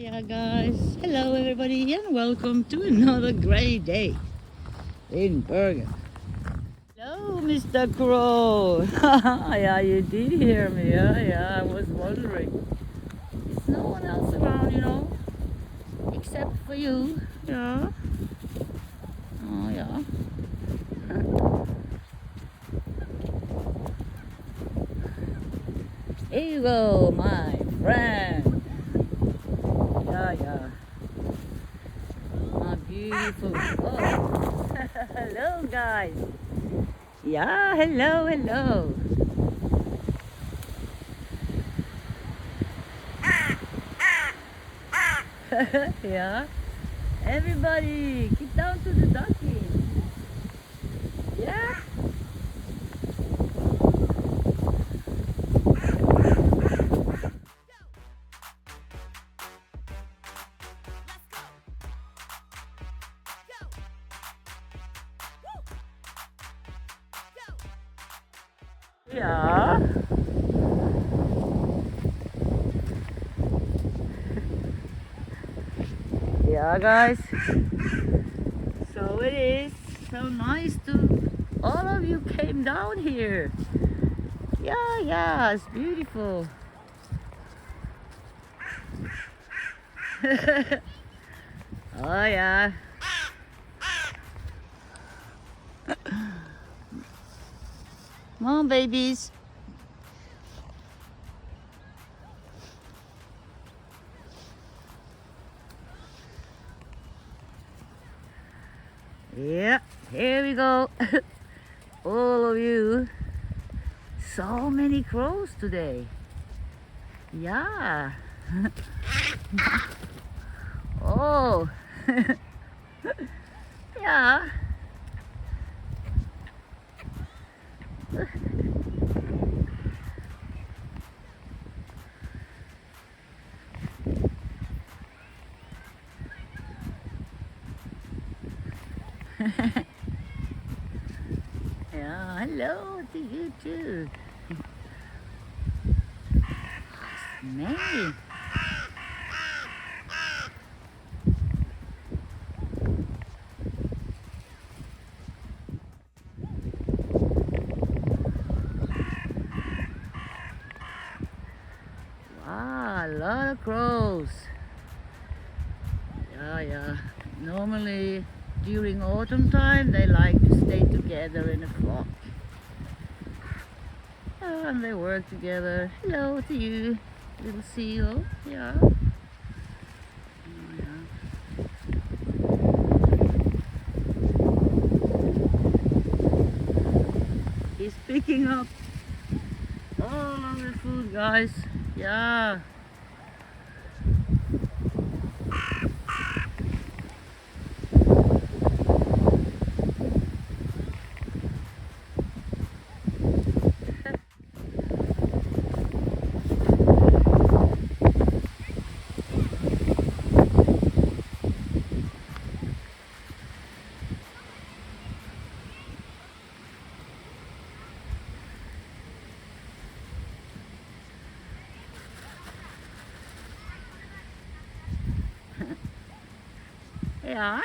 Yeah, guys. Hello, everybody, and welcome to another great day in Bergen. Hello, Mr. Crow. Yeah, you did hear me. Yeah, I was wondering. There's no one else around, except for you. Yeah. Oh, yeah. Here you go, my friend. Yeah. My beautiful. Oh. Hello, guys. Yeah, hello. Yeah. Everybody, get down to the ducking. Yeah. Yeah. Yeah, guys. So it is so nice to all of you came down here. Yeah, it's beautiful. Oh yeah. Come on, babies. Yeah, here we go. All of you. So many crows today. Yeah. Oh. Yeah. Yeah, hello to you too. Many. Wow, a lot of crows. Yeah. Normally during autumn time they like to stay together in a flock. And they work together. Hello to you, little seal. Yeah. Oh, yeah. He's picking up all of the food, guys. Yeah. Yeah.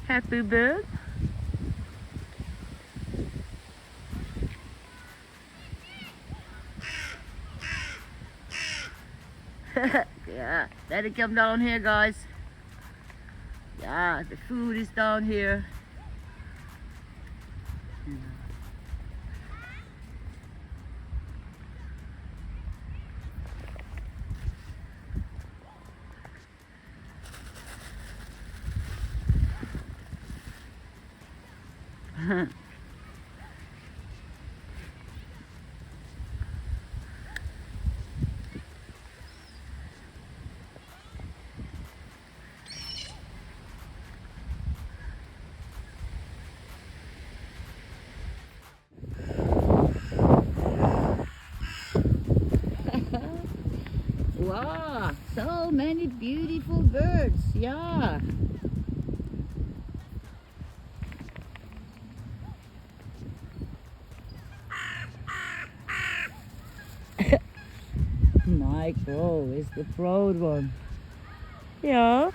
Happy bird. Yeah, let it come down here, guys. Yeah, the food is down here. Wow, so many beautiful birds. Yeah. My crow is the proud one. Yeah.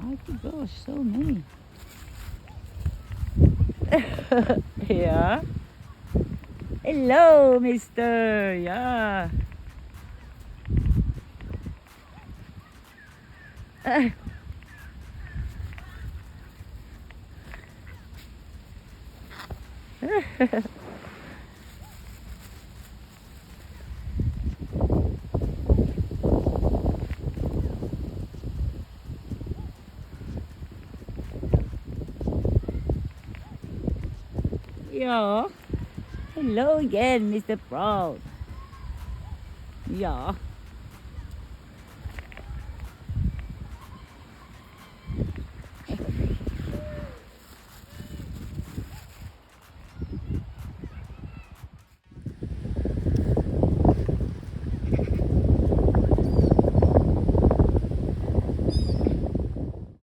My gosh, so many. Yeah. Hello, mister. Yeah. Yeah. Hello again, Mr. Proud. Yeah.